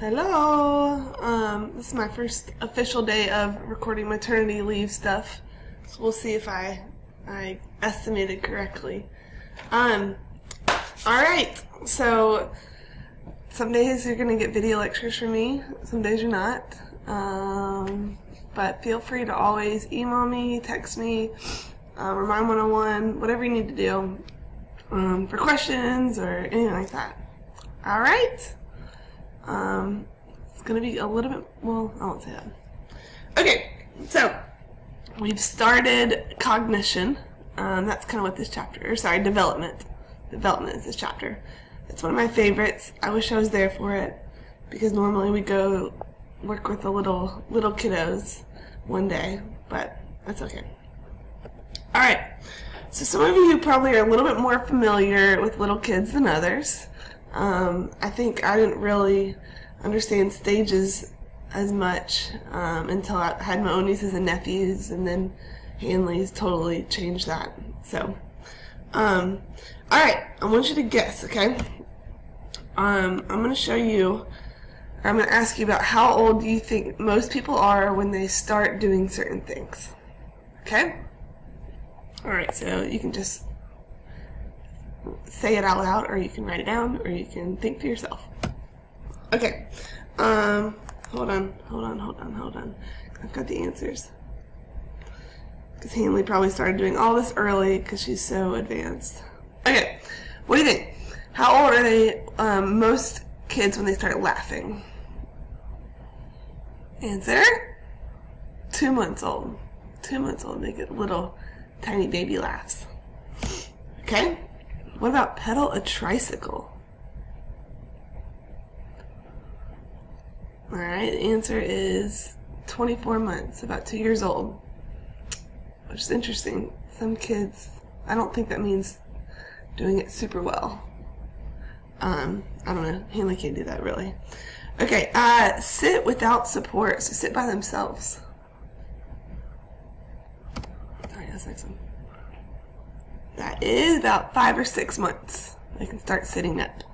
Hello. This is my first official day of recording maternity leave stuff, so we'll see if I estimated correctly. All right. So some days you're gonna get video lectures from me. Some days you're not. But feel free to always email me, text me, Remind 101, whatever you need to do for questions or anything like that. All right. It's going to be a little bit, well, I won't say that. Okay, so we've started cognition. That's kind of what this chapter, development. Development is this chapter. It's one of my favorites. I wish I was there for it because normally we go work with the little kiddos one day, but that's okay. All right, so some of you probably are a little bit more familiar with little kids than others. I think I didn't really understand stages as much until I had my own nieces and nephews, and then Hanley's totally changed that. So, all right, I want you to guess, okay? I'm going to show you, or I'm going to ask you about how old do you think most people are when they start doing certain things, okay? All right, so you can just say it out loud, or you can write it down, or you can think to yourself. Okay. Hold on. I've got the answers. Because Hanley probably started doing all this early because she's so advanced. Okay. What do you think? How old are they, most kids when they start laughing? Answer? 2 months old. 2 months old. They get little tiny baby laughs. Okay. What about pedal a tricycle? Alright, the answer is 24 months, about 2 years old. Which is interesting. Some kids, I don't think that means doing it super well. I don't know. Hanley can't do that really. Okay, sit without support, so sit by themselves. Alright, that's next one. That is about 5 or 6 months. They can start sitting up.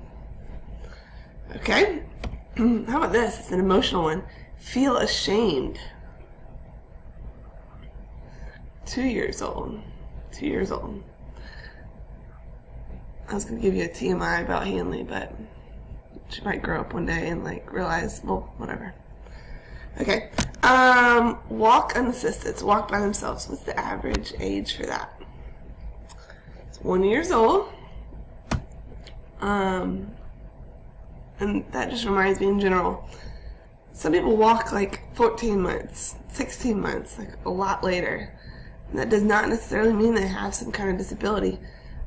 Okay. How about this? It's an emotional one. Feel ashamed. 2 years old. 2 years old. I was going to give you a TMI about Hanley, but she might grow up one day and realize, well, whatever. Okay. Walk unassisted. So walk by themselves. What's the average age for that? 1 year old, and that just reminds me in general, some people walk 14 months, 16 months, a lot later, and that does not necessarily mean they have some kind of disability.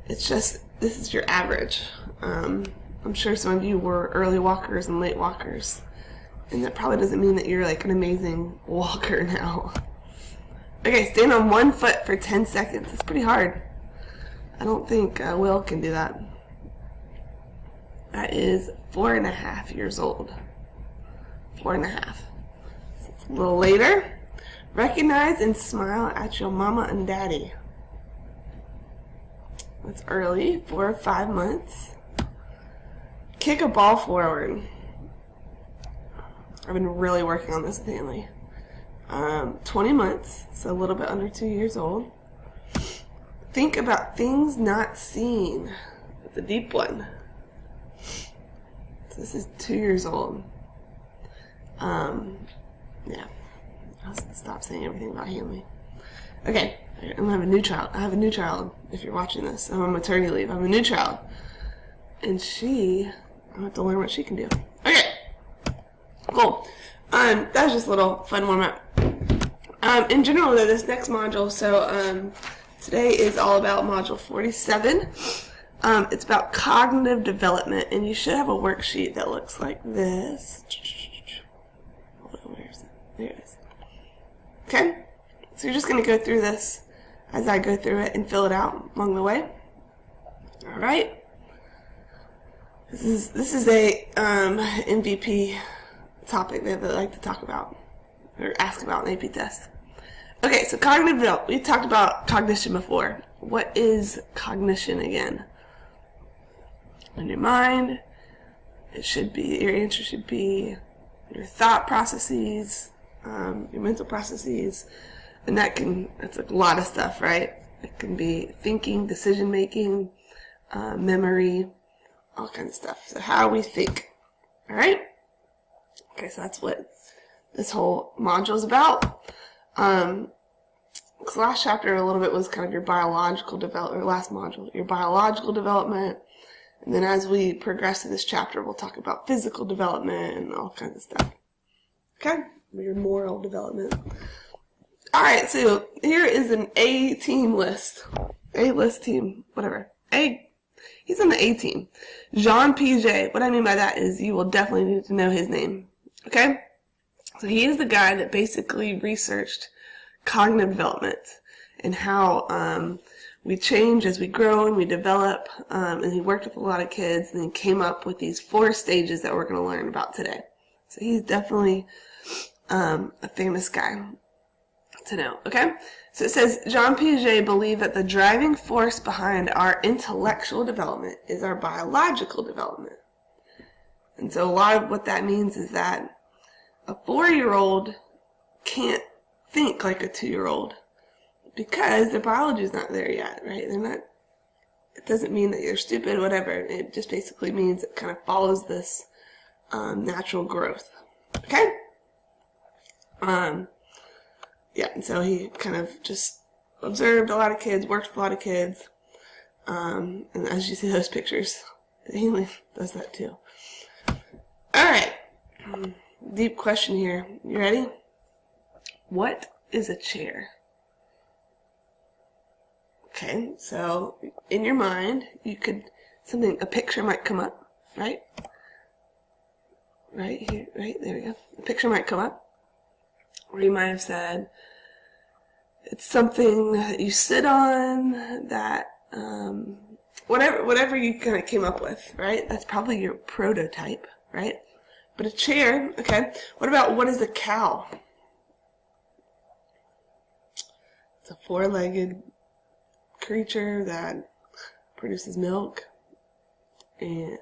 It's just, this is your average. I'm sure some of you were early walkers and late walkers, and that probably doesn't mean that you're an amazing walker now. Okay, stand on 1 foot for 10 seconds. It's pretty hard. I don't think Will can do that. That is 4.5 years old. 4.5. So it's a little later. Recognize and smile at your mama and daddy. That's early, 4 or 5 months. Kick a ball forward. I've been really working on this with Hanley. 20 months, so a little bit under 2 years old. Think about things not seen. It's a deep one. So this is 2 years old. Yeah. I'll stop saying everything about Hanley. Okay, I'm gonna have a new child. I have a new child. If you're watching this, I'm on maternity leave. I have a new child, and I have to learn what she can do. Okay, cool. That was just a little fun warm up. In general, though, this next module, today is all about Module 47. It's about cognitive development, and you should have a worksheet that looks like this. Hold on, where is it? There it is. Okay? So you're just going to go through this as I go through it and fill it out along the way. All right? This is a MVP topic that they like to talk about or ask about in AP test. Okay, so cognitive development. We talked about cognition before. What is cognition again? In your mind, your answer should be your thought processes, your mental processes, and that's a lot of stuff, right? It can be thinking, decision making, memory, all kinds of stuff. So how we think, all right? Okay, so that's what this whole module is about. This last chapter a little bit was kind of your biological development, or last module, your biological development. And then as we progress in this chapter, we'll talk about physical development and all kinds of stuff. Okay? Your moral development. All right, so here is an A team list. A-list team, whatever. He's on the A team. Jean Piaget. What I mean by that is you will definitely need to know his name. Okay? So he is the guy that basically researched cognitive development and how we change as we grow and we develop. And he worked with a lot of kids and he came up with these 4 stages that we're going to learn about today. So he's definitely a famous guy to know. Okay? So it says, Jean Piaget believed that the driving force behind our intellectual development is our biological development. And so a lot of what that means is that a 4-year-old can't think like a 2-year-old because their biology is not there yet, right? It doesn't mean that you're stupid, whatever. It just basically means it kind of follows this natural growth. Okay? Yeah, and so he kind of just observed a lot of kids, worked with a lot of kids, and as you see those pictures, he does that too. All right, deep question here. You ready? What is a chair? Okay, so in your mind, a picture might come up, right? Right here, right, there we go. A picture might come up. Or you might have said, it's something that you sit on, that, whatever you kind of came up with, right? That's probably your prototype, right? But a chair, okay. What is a cow? It's a 4-legged creature that produces milk. And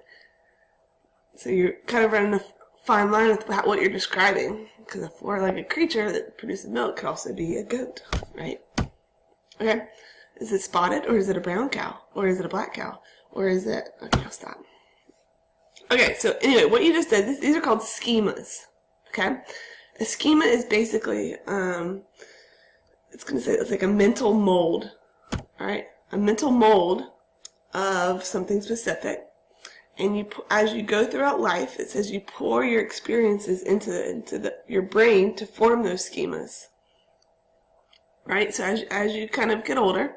so you're kind of running a fine line with what you're describing, because a 4-legged creature that produces milk could also be a goat, right? Okay, is it spotted, or is it a brown cow, or is it a black cow, or is it, okay, I'll stop. Okay, so anyway, what you just did, these are called schemas, okay? A schema is basically, it's like a mental mold, alright? A mental mold of something specific. And as you go throughout life, it says you pour your experiences into your brain to form those schemas. Right? So as you kind of get older,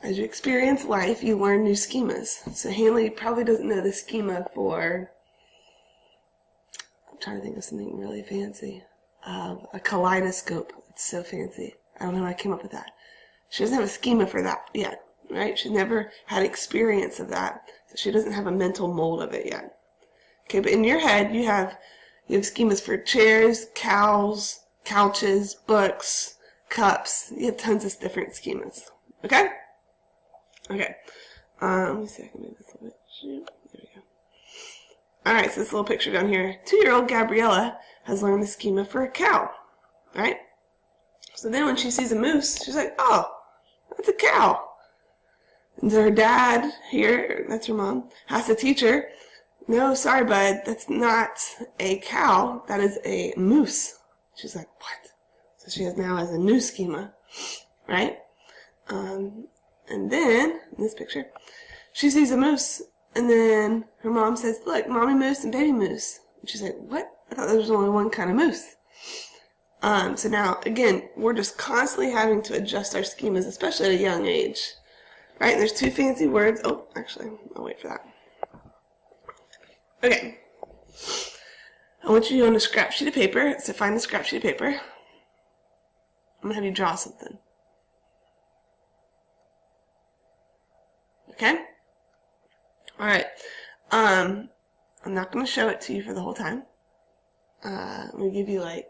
as you experience life, you learn new schemas. So Hanley probably doesn't know the schema for, I'm trying to think of something really fancy. A kaleidoscope. It's so fancy. I don't know how I came up with that. She doesn't have a schema for that yet. Right? She's never had experience of that. So she doesn't have a mental mold of it yet. Okay, but in your head, you have schemas for chairs, cows, couches, books, cups. You have tons of different schemas. Okay? Okay. Let me see if I can move this a little bit. Shoot. There we go. Alright, so this little picture down here. 2-year-old Gabriella has learned the schema for a cow. Right? So then when she sees a moose, she's like, oh, that's a cow. And so her dad here, that's her mom, has to teach her, no, sorry, bud, that's not a cow, that is a moose. She's like, what? So she has a new schema, right? And then, in this picture, she sees a moose, and then her mom says, look, mommy moose and baby moose. And she's like, what? I thought there was only one kind of moose. So now, again, we're just constantly having to adjust our schemas, especially at a young age. Right, and there's 2 fancy words. Oh, actually, I'll wait for that. Okay. I want you on a scrap sheet of paper. So find the scrap sheet of paper. I'm going to have you draw something. Okay? Alright. I'm not going to show it to you for the whole time. I'm going to give you like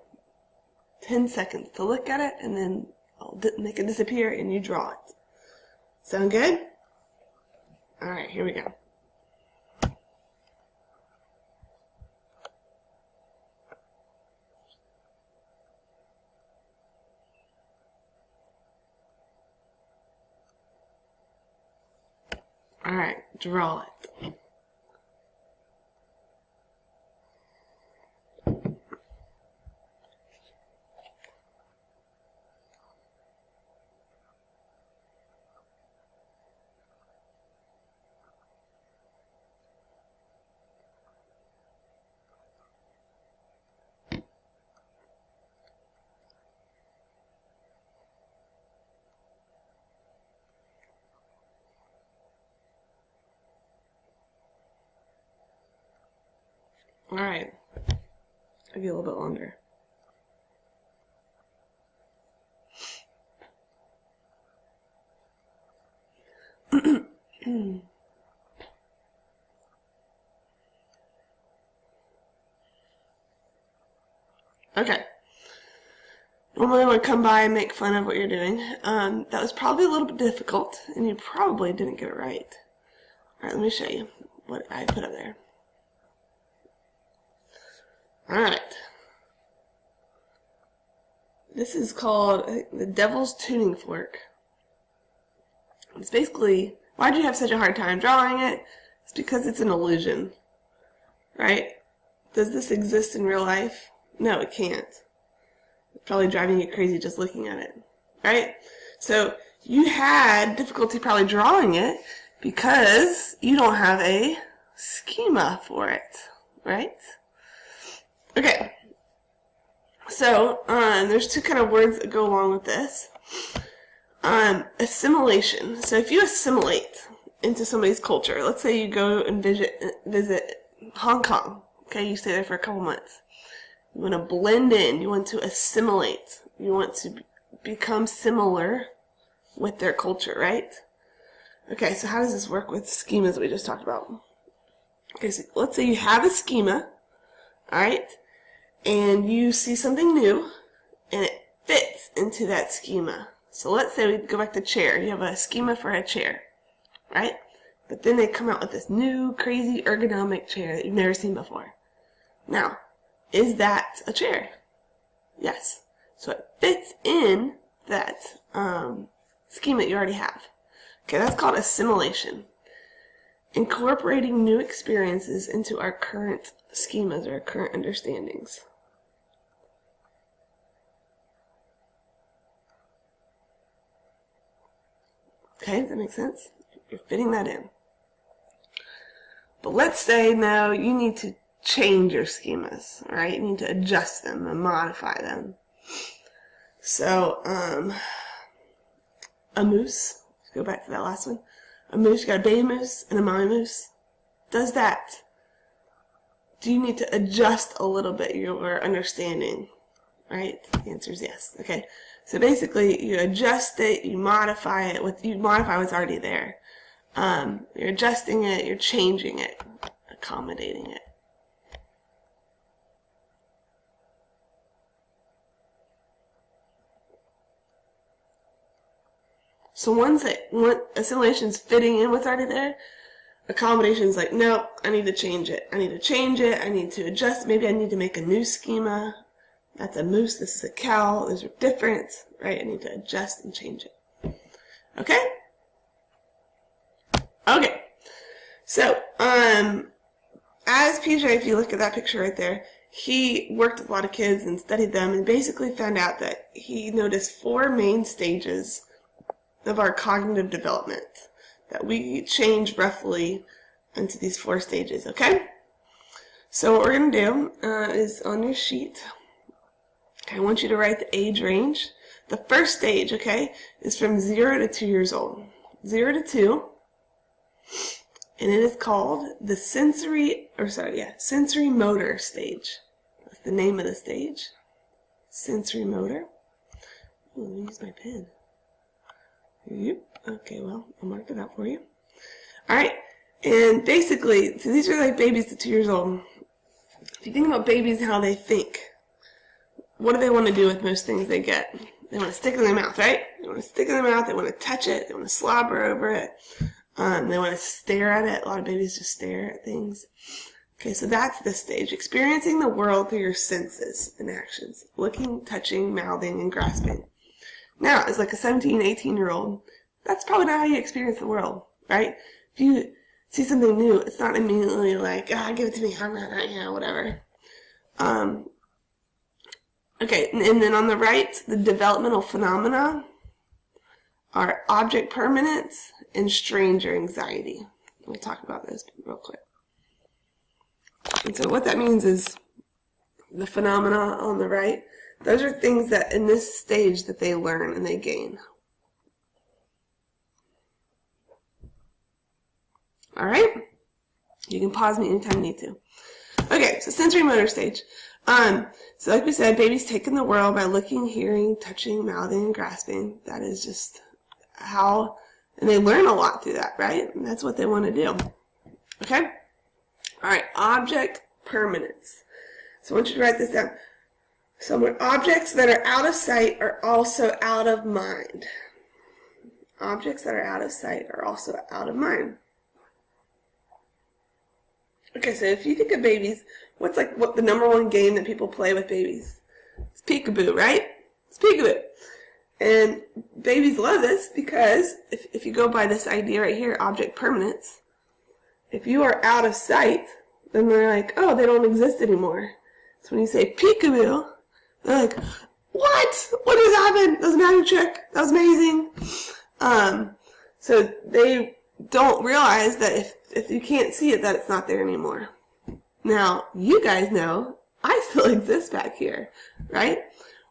10 seconds to look at it, and then I'll make it disappear, and you draw it. Sound good? Alright, here we go. All right, draw it. All right, I'll give you a little bit longer. Okay. Normally I would come by and make fun of what you're doing. That was probably a little bit difficult, and you probably didn't get it right. All right, let me show you what I put up there. All right. This is called the Devil's Tuning Fork. It's basically, why did you have such a hard time drawing it? It's because it's an illusion, right? Does this exist in real life? No, it can't. It's probably driving you crazy just looking at it, right? So you had difficulty probably drawing it because you don't have a schema for it, right? Okay, so there's two kind of words that go along with this. Assimilation. So if you assimilate into somebody's culture, let's say you go and visit Hong Kong, okay, you stay there for a couple months. You want to blend in, you want to assimilate, you want to become similar with their culture, right? Okay, so how does this work with schemas that we just talked about? Okay, so let's say you have a schema, alright, and you see something new, and it fits into that schema. So let's say we go back to chair. You have a schema for a chair, right? But then they come out with this new, crazy, ergonomic chair that you've never seen before. Now, is that a chair? Yes. So it fits in that schema that you already have. Okay, that's called assimilation. Incorporating new experiences into our current schemas or our current understandings. Okay, does that make sense? You're fitting that in. But let's say now you need to change your schemas, all right? You need to adjust them and modify them. So, a moose, let's go back to that last one. A moose, you got a baby moose and a mommy moose. Does that, do you need to adjust a little bit your understanding, right? The answer is yes. Okay, so basically you adjust it, you modify it, you modify what's already there. You're adjusting it, you're changing it, accommodating it. So once assimilation's fitting in what's already there, accommodation's like, nope, I need to change it. I need to change it. I need to adjust. Maybe I need to make a new schema. That's a moose. This is a cow. Those are different, right? I need to adjust and change it. Okay? Okay. So, as Piaget, if you look at that picture right there, he worked with a lot of kids and studied them and basically found out that he noticed 4 main stages of our cognitive development, that we change roughly into these 4 stages, okay? So what we're going to do is on your sheet, I want you to write the age range. The first stage, okay, is from 0 to 2 years old. 0 to 2, and it is called the sensory motor stage. That's the name of the stage. Sensory motor. Ooh, let me use my pen. Yep. Okay, well, I'll mark it out for you. Alright, and basically, so these are like babies to 2 years old. If you think about babies and how they think, what do they want to do with most things they get? They want to stick it in their mouth, right? They want to stick it in their mouth, they want to touch it, they want to slobber over it, they want to stare at it. A lot of babies just stare at things. Okay, so that's this stage. Experiencing the world through your senses and actions. Looking, touching, mouthing, and grasping. Now, as like a 17, 18-year-old, that's probably not how you experience the world, right? if you see something new, it's not immediately like, give it to me, whatever. Okay, and then on the right, the developmental phenomena are object permanence and stranger anxiety. We'll talk about this real quick. And so what that means is the phenomena on the right, those are things that in this stage that they learn and they gain. All right? You can pause me anytime you need to. Okay, so sensory motor stage. So like we said, babies take in the world by looking, hearing, touching, mouthing, and grasping. That is just how, and they learn a lot through that, right? And that's what they want to do. Okay? All right, object permanence. So I want you to write this down. So objects that are out of sight are also out of mind. Objects that are out of sight are also out of mind. Okay, so if you think of babies, what the number one game that people play with babies? It's peekaboo, right? It's peekaboo. And babies love this because if you go by this idea right here, object permanence, if you are out of sight, then they're like, oh, they don't exist anymore. So when you say peekaboo, they're like, what? What just happened? That was a magic trick. That was amazing. So they don't realize that if you can't see it, that it's not there anymore. Now, you guys know I still exist back here, right?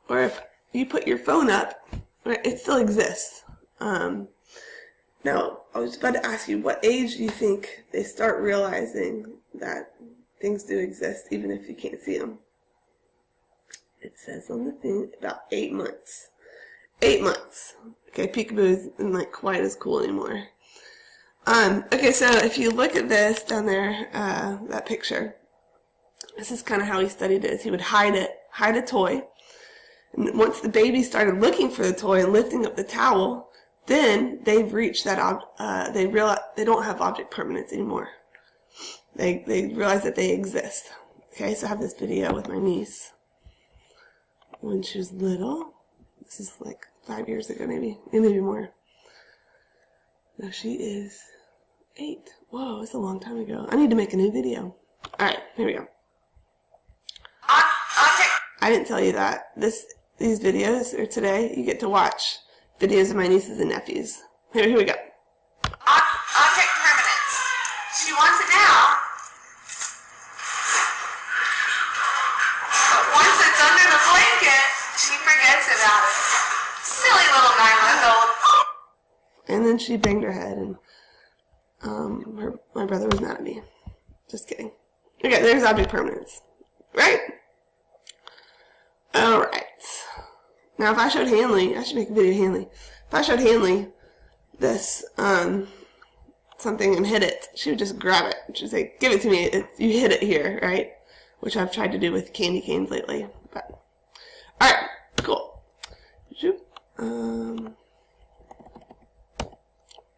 Or if you put your phone up, it still exists. Now, I was about to ask you, what age do you think they start realizing that things do exist, even if you can't see them? It says on the thing about 8 months. 8 months. Okay, peekaboo isn't like quite as cool anymore. Okay, so if you look at this down there, that picture, this is kind of how he studied it. He would hide a toy. And once the baby started looking for the toy and lifting up the towel, then they've reached that, they realize they don't have object permanence anymore. They realize that they exist. Okay, so I have this video with my niece when she was little. This is like 5 years ago, maybe more. Now she is 8. Whoa, it's a long time ago. I need to make a new video. Alright, here we go. I didn't tell you that. These videos, or today, you get to watch videos of my nieces and nephews. Here we go. Object permanence. She wants it now. But once it's under the blanket, she forgets about it. Silly little 9-month-old. And then she banged her head, and my brother was mad at me. Just kidding. Okay, there's object permanence. Right? Alright. Now if I showed Hanley, I should make a video of Hanley. If I showed Hanley this, something and hit it, she would just grab it. She'd say, give it to me. You hit it here, right? Which I've tried to do with candy canes lately. But alright, cool.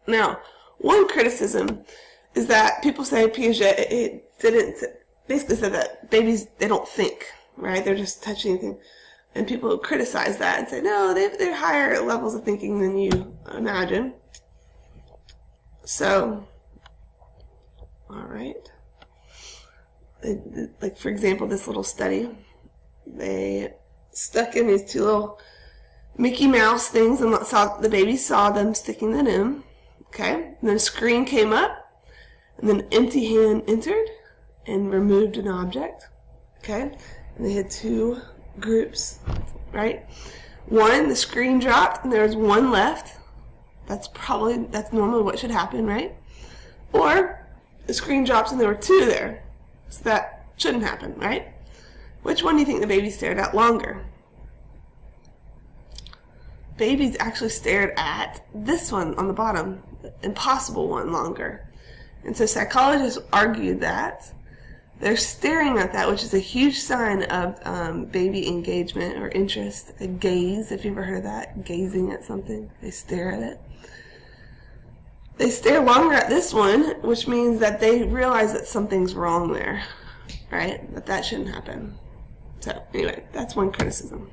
Now, one criticism is that people say Piaget basically said that babies, they don't think, right? They're just touching anything. And people criticize that and say, no, they're higher levels of thinking than you imagine. So, all right. Like, for example, this little study, they stuck in these 2 little Mickey Mouse things, and the baby saw them sticking them in. Okay, and then a screen came up, and then an empty hand entered and removed an object. Okay, and they had 2 groups, right? One, the screen dropped, and there was 1 left. That's normally what should happen, right? Or the screen drops and there were 2 there. So that shouldn't happen, right? Which one do you think the baby stared at longer? Babies actually stared at this one on the bottom, the impossible one, longer. And so psychologists argued that they're staring at that, which is a huge sign of baby engagement or interest. A gaze, if you've ever heard of that, gazing at something. They stare at it. They stare longer at this one, which means that they realize that something's wrong there, right? That shouldn't happen. So anyway, that's one criticism.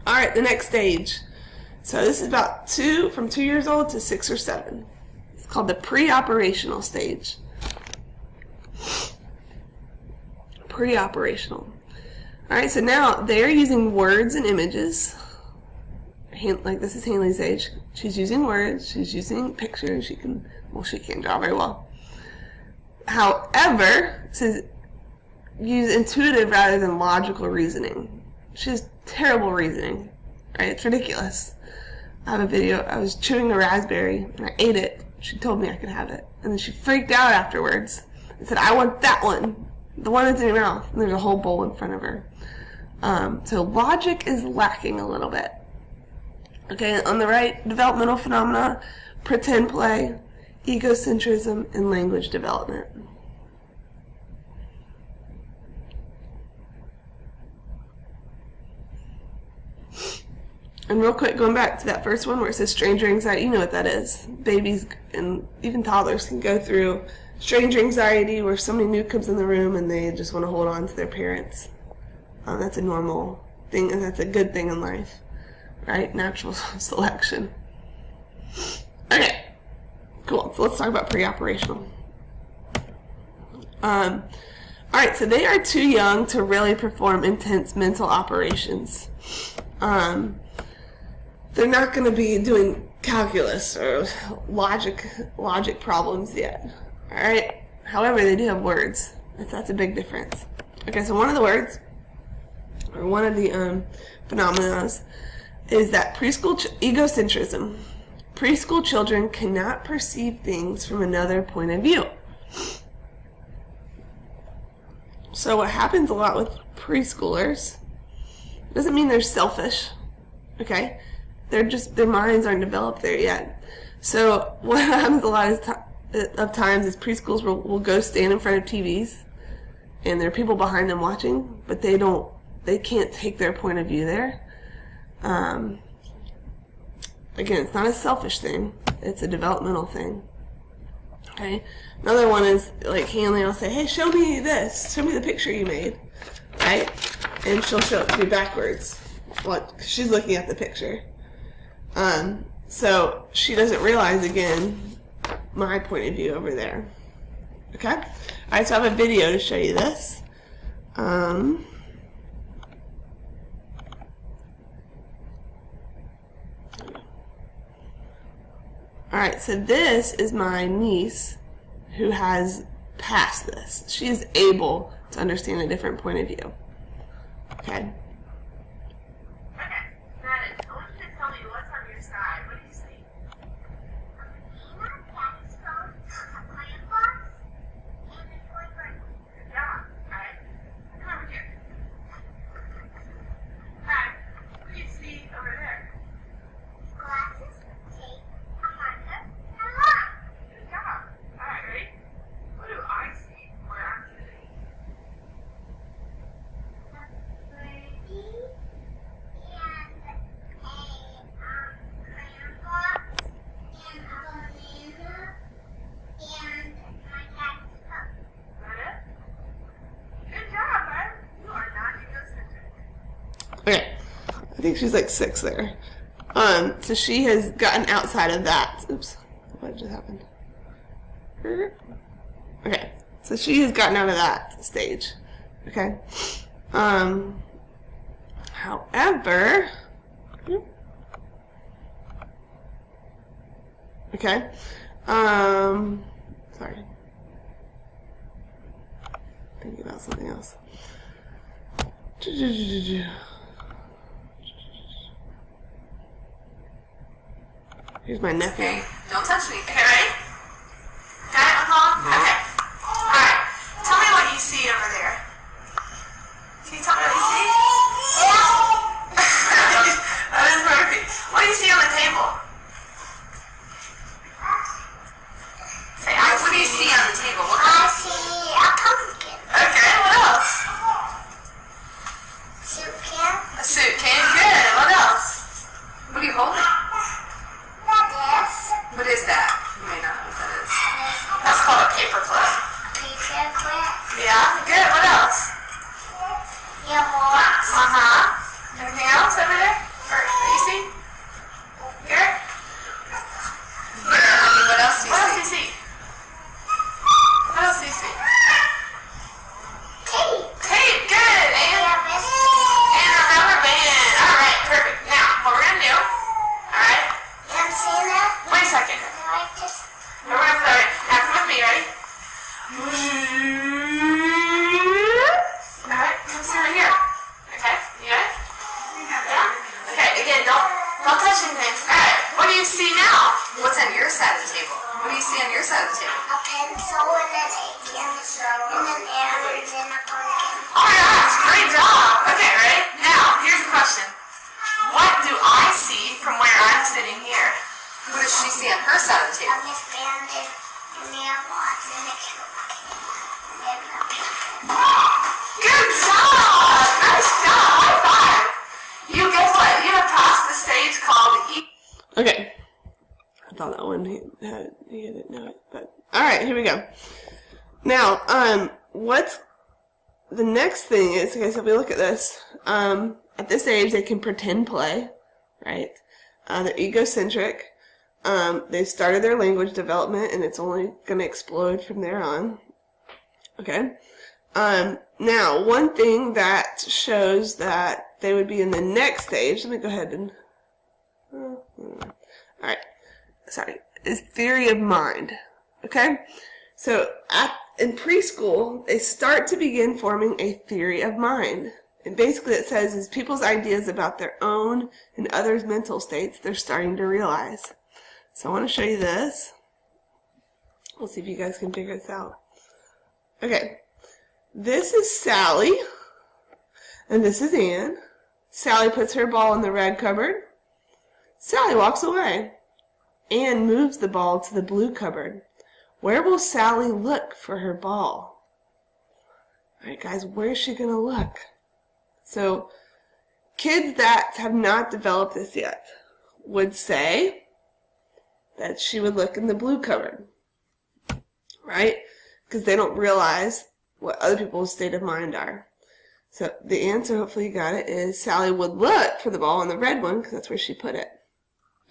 All right, the next stage. So this is about from 2 years old to 6 or 7. It's called the pre-operational stage. Pre-operational. Alright, so now they're using words and images. Like this is Hanley's age. She's using words, she's using pictures, she can't draw very well. However, it says use intuitive rather than logical reasoning. She has terrible reasoning. Right? It's ridiculous. I have a video. I was chewing a raspberry and I ate it. She told me I could have it. And then she freaked out afterwards and said, I want that one. The one that's in your mouth. And there's a whole bowl in front of her. So logic is lacking a little bit. Okay, on the right, developmental phenomena, pretend play, egocentrism, and language development. And real quick, going back to that first one where it says stranger anxiety, you know what that is. Babies and even toddlers can go through stranger anxiety where somebody new comes in the room and they just want to hold on to their parents. That's a normal thing, and that's a good thing in life, right? Natural selection. Okay, cool. So let's talk about pre-operational. Alright, so they are too young to really perform intense mental operations. They're not going to be doing calculus or logic problems yet. Alright? However, they do have words. That's a big difference. Okay, so one of the words, or one of the phenomena, is that preschool egocentrism. Preschool children cannot perceive things from another point of view. So what happens a lot with preschoolers doesn't mean they're selfish, okay? They're just, their minds aren't developed there yet. So what happens a lot of times is preschools will go stand in front of TVs and there are people behind them watching, but they can't take their point of view there. Again, it's not a selfish thing, it's a developmental thing. Okay. Another one is like Hanley will say, hey, show me this. Show me the picture you made. Right? And she'll show it to me backwards. Well, she's looking at the picture. So she doesn't realize, again, my point of view over there. Okay? Alright, so I have a video to show you this. Alright, so this is my niece who has passed this. She is able to understand a different point of view. Okay? Madden, I want you to tell me what's on your side. What do you see? Daddy's phone, a plant box, and a toy bird. Good job. Alright. Come over here. Alright. What do you see over there? Glasses, tape, a marker, and a line. Good job. Alright, ready? What do I see where I'm sitting? A birdie and a crayon box and a banana and my dad's phone. Is that it? Good job, bud. You are not egocentric. Okay. I think she's like 6 there. So she has gotten outside of that. Oops. What just happened? Okay. So she has gotten out of that stage. Okay. However, okay. Sorry. Thinking about something else. Here's my nephew. Okay, don't touch me. Okay, ready? Got it, Uncle? Okay. Alright, tell me what you see over there. Can you tell me what you see? That is perfect. What do you see on the table? Say, what do you see on the table? What I see a pumpkin. Okay, what else? Soup can. A soup can, good. What else? What are you holding? What is that? You may not know what that is. That's called a paper clip. Paper clip? Yeah, good. What else? Your box. Uh-huh. Anything else over there? Or that you see? Garrett? What else do you see? listen right here. Okay, you got it? Yeah? Okay, again, don't touch anything. Alright, what do you see now? What's on your side of the table? What do you see on your side of the table? A pencil and an egg and an orange and a pumpkin. Oh my gosh, great job. Okay, ready? Now, here's a question. What do I see from where I'm sitting here? What does she see on her side of the table? A misbanded mailbox and a Good job! Nice job! High five! You guess what? You have passed the stage called E. Okay. I thought that one he didn't know it, but alright, here we go. Now, what's the next thing is, okay, so if we look at this, at this age they can pretend play, right? They're egocentric. They've started their language development and it's only going to explode from there on. Okay. Now, one thing that shows that they would be in the next stage, let me go ahead and, alright, sorry, is theory of mind. Okay? So, in preschool, they start to begin forming a theory of mind. And basically it says is people's ideas about their own and others' mental states they're starting to realize. So I want to show you this. We'll see if you guys can figure this out. Okay. This is Sally. And this is Ann. Sally puts her ball in the red cupboard. Sally walks away. Ann moves the ball to the blue cupboard. Where will Sally look for her ball? Alright guys, where's she going to look? So, kids that have not developed this yet would say that she would look in the blue cupboard, right? Because they don't realize what other people's state of mind are. So, the answer, hopefully you got it, is Sally would look for the ball in the red one because that's where she put it.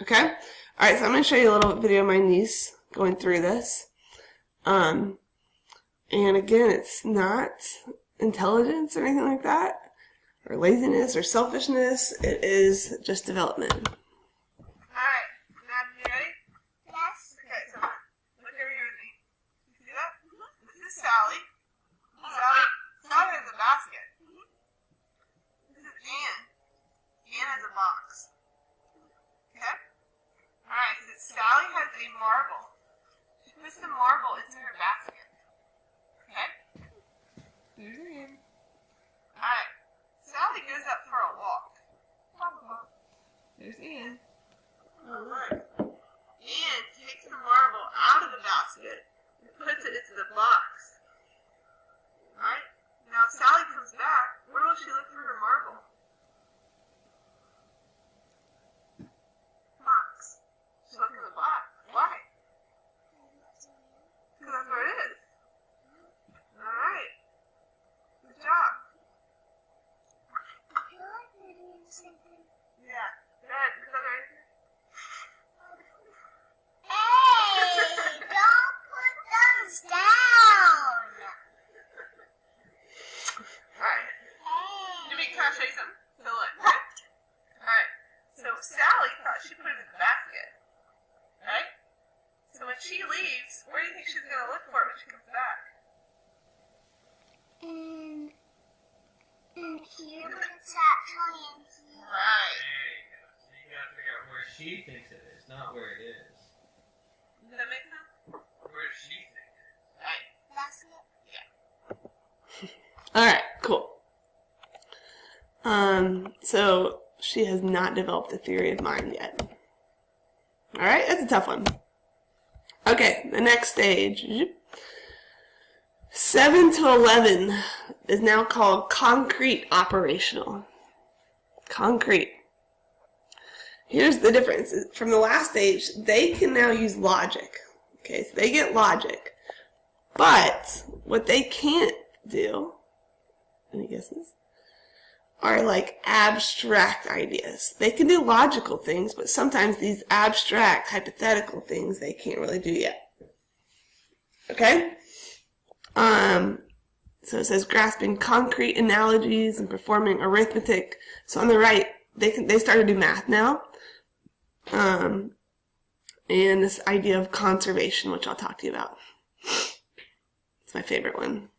Okay? Alright, so I'm going to show you a little video of my niece going through this. And again, it's not intelligence or anything like that, or laziness or selfishness. It is just development. Alright, now you ready? Yes. Okay, so look over here with me. You see that? This is Sally. Sally has a basket. This is Ann. Ann has a box. Okay? Alright, so Sally has a marble. She puts the marble into her basket. Okay? There's Ann. Alright. Sally goes up for a walk. There's Ann. Oh, look. Ann takes the marble out of the basket and puts it into the box. Alright? Now, if Sally comes back, where will she look for her marble? Box. She'll look in the box. Why? Because that's where it is. Alright. Good job. Yeah. Good. Hey, don't put those down. Alright. Hey. Can I show you something? So look. Alright. So Sally thought she put it in the basket. Right? So when she leaves, where do you think she's going to look for it when she comes back? In here, but it's actually in here. Right. There you go. So you gotta figure out where she thinks it is, not where it is. Does that make sense? Where does she think it is? Right. That's it. Alright, cool. So she has not developed a theory of mind yet. Alright, that's a tough one. Okay, the next stage. 7 to 11 is now called concrete operational. Concrete. Here's the difference. From the last stage, they can now use logic. Okay, so they get logic. But what they can't do, any guesses, are like abstract ideas. They can do logical things, but sometimes these abstract, hypothetical things they can't really do yet. Okay? So it says grasping concrete analogies and performing arithmetic. So on the right, they start to do math now. And this idea of conservation, which I'll talk to you about. It's my favorite one.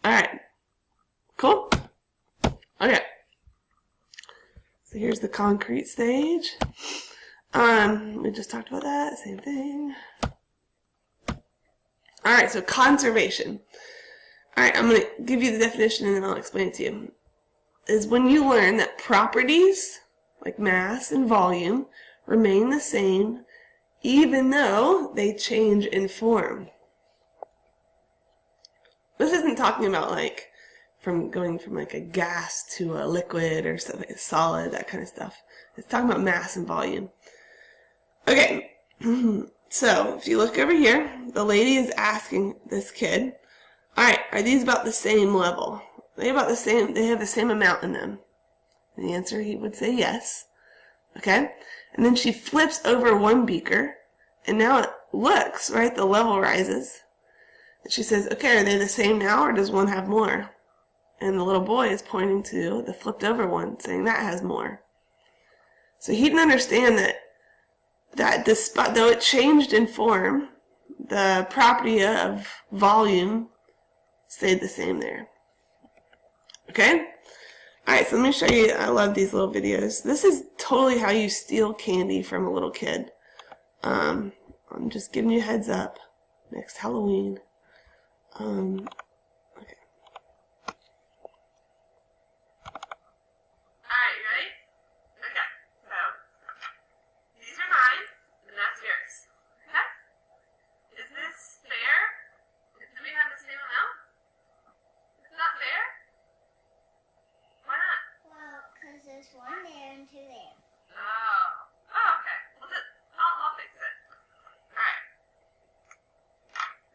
Alright. Cool? Okay. So here's the concrete stage. We just talked about that. Same thing. Alright, so conservation. Alright, I'm going to give you the definition and then I'll explain it to you. Is when you learn that properties, like mass and volume, remain the same even though they change in form. This isn't talking about like going from like a gas to a liquid or something solid, that kind of stuff. It's talking about mass and volume. Okay, so if you look over here, the lady is asking this kid, alright, are these about the same level? They have the same amount in them? And the answer, he would say yes. Okay? And then she flips over one beaker, and now it looks, right, the level rises. And she says, okay, are they the same now, or does one have more? And the little boy is pointing to the flipped over one, saying that has more. So he didn't understand that despite, though it changed in form, the property of volume stayed the same there. Okay? Alright, so let me show you. I love these little videos. This is totally how you steal candy from a little kid. I'm just giving you a heads up. Next Halloween. Okay. Alright, you ready? Okay, so these are mine, and that's yours. Okay? Is this fair? Do we have the same amount? It's not fair? Why not? Well, because there's one there and two there. Oh. Oh, okay. Well, I'll fix it. Alright.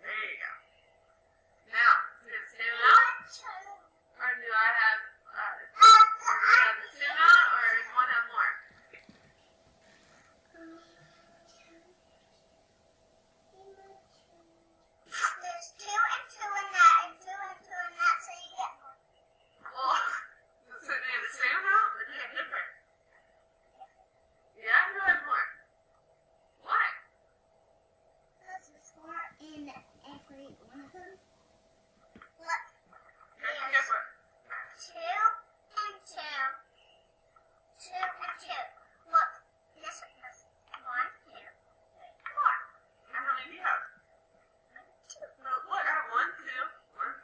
There you go. Now, do we have the same amount? Or do I have, the same amount, or does one have more? There's two and two in that, and two and two in that, so you get one. Well, so do they have the same amount, or do they have different? Yeah, who has more? Why? Because there's more in every one of them. Look, Okay, go for it. two and two. Two and two. Look, this one has one, two, three, four. And how many do you have? Two. No, look, I have 1, 2, 1,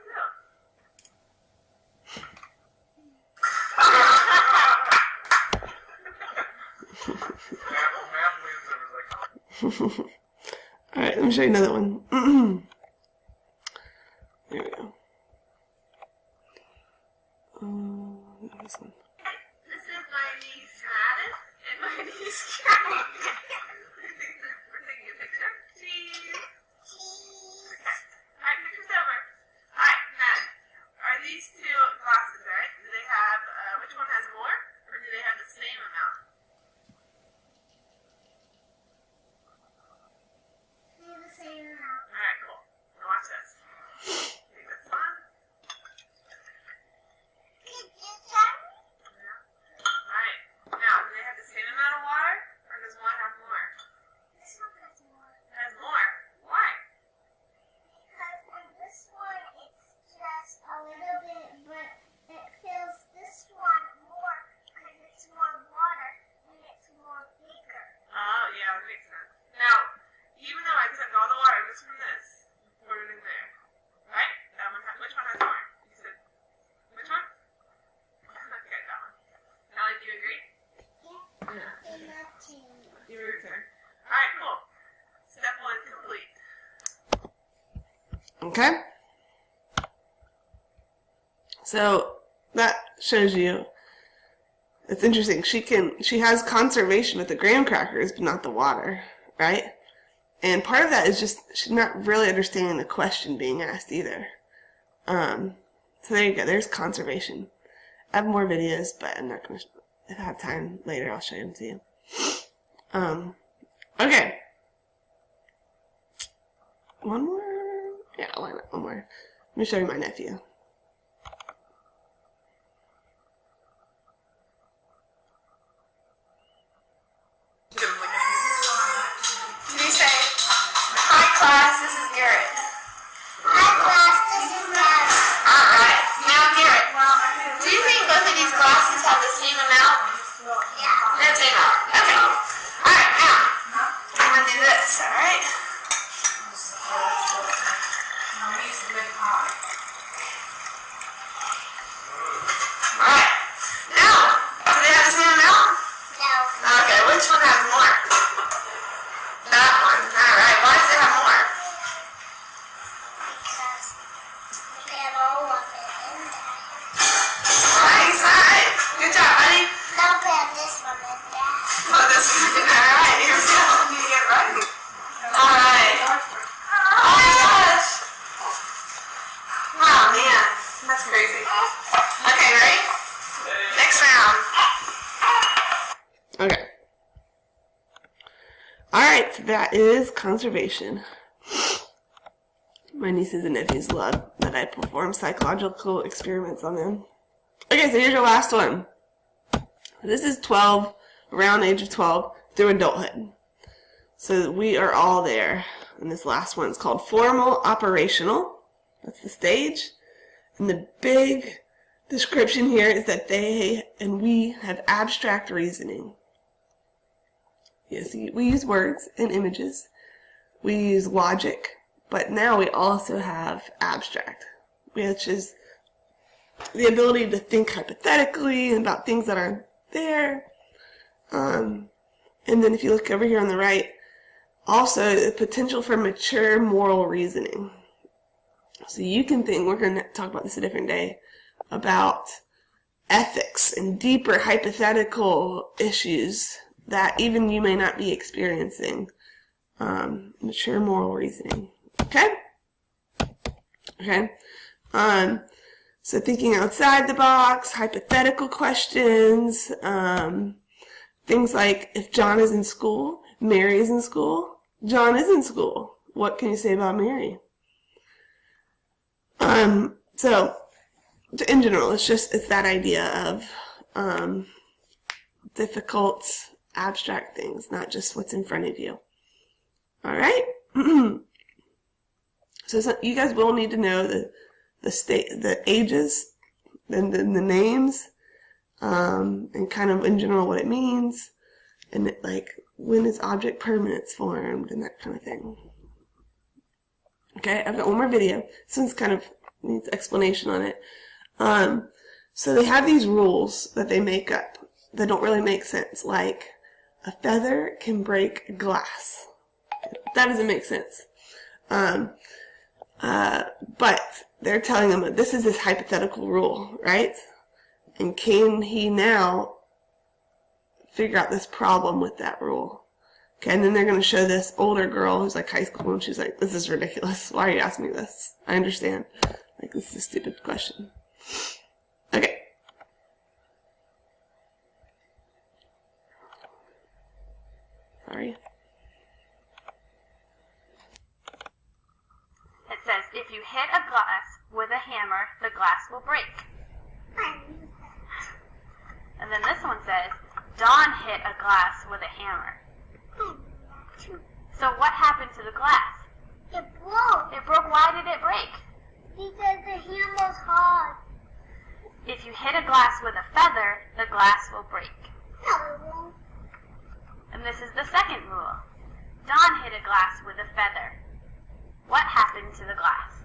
2. Alright, let me show you another one. There we go. This one. This is my niece Madden and my niece Carol. We're taking a picture. Cheese. Cheese. Alright, picture's over. Alright, Madden. Are these two glasses, right? Do they have, which one has more? Or do they have the same amount? They're the same amount. Alright, cool. Now watch this. Take this one. Could you tell me? Alright. Now, do they have the same amount of water? Or does one have more? This one has more. It has more. Why? Because on this one, it's just a little bit, but it fills this one more because it's more water and it's more bigger. Oh, yeah, that makes sense. Now, even though I took all the water just from this, put it in there, right? That one which one has more? You said, which one? Okay, that one. Allie, do you agree? Yeah. And that too. Your turn. Alright, cool. Step 1 complete. Okay? So that shows you, it's interesting. She has conservation with the graham crackers, but not the water, right? And part of that is just she's not really understanding the question being asked either. So there you go. There's conservation. I have more videos, but I'm not going to, if I have time later, I'll show them to you. Okay. One more? Yeah, why not? One more. Let me show you my nephew. Can you say, hi class, this is Garrett? Hi class, this is Dad. crazy. Okay, ready? Next round. Okay. Alright, so that is conservation. My nieces and nephews love that I perform psychological experiments on them. Okay, so here's your last one. This is 12, around age of 12, through adulthood. So we are all there. And this last one's called formal operational. That's the stage. And the big description here is that they and we have abstract reasoning. Yes, we use words and images. We use logic. But now we also have abstract, which is the ability to think hypothetically about things that aren't there. And then if you look over here on the right, also the potential for mature moral reasoning. So you can think, we're going to talk about this a different day, about ethics and deeper hypothetical issues that even you may not be experiencing. Mature moral reasoning. Okay? Okay? So thinking outside the box, hypothetical questions, things like if John is in school, Mary is in school, John is in school. What can you say about Mary? So in general, it's that idea of difficult, abstract things, not just what's in front of you. All right? So you guys will need to know the ages, and the names, and kind of in general what it means, and like when is object permanence formed, and that kind of thing. Okay, I've got one more video. This one's kind of needs explanation on it. So they have these rules that they make up that don't really make sense, like a feather can break glass. That doesn't make sense. But they're telling him that this is his hypothetical rule, right? And can he now figure out this problem with that rule? Okay, and then they're going to show this older girl who's like high school, and she's like, this is ridiculous. Why are you asking me this? I understand. Like, this is a stupid question. Okay. Sorry. It says, if you hit a glass with a hammer, the glass will break. And then this one says, Don hit a glass with a hammer. So what happened to the glass? It broke It broke. Why did it break? because the hammer's hard. If you hit a glass with a feather, the glass will break. No, it won't. And this is the second rule. Don hit a glass with a feather. What happened to the glass?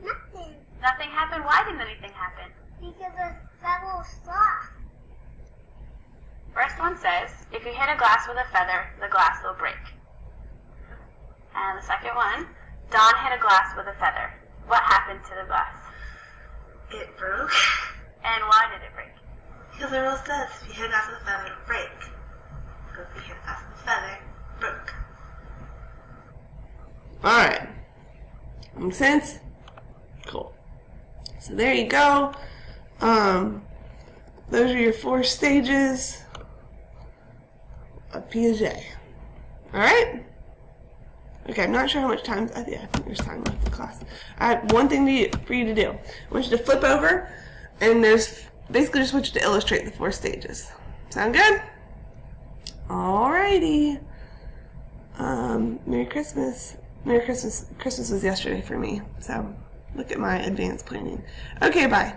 Nothing. Nothing happened. Why didn't anything happen? Because the feather was soft. First one says, if you hit a glass with a feather, the glass will break. And the second one, Don hit a glass with a feather. What happened to the glass? It broke. And why did it break? Because the rule says if you hit a glass with a feather, it'll break. So if you hit a glass with a feather, it broke. Alright. Make sense? Cool. So there you go. Those are your 4 stages of Piaget. Alright? Okay, I'm not sure how much time. I think there's time left in class. I have one thing for you to do. I want you to flip over, and there's basically just want you to illustrate the 4 stages. Sound good? Alrighty. Merry Christmas. Merry Christmas. Christmas was yesterday for me, so look at my advanced planning. Okay, bye.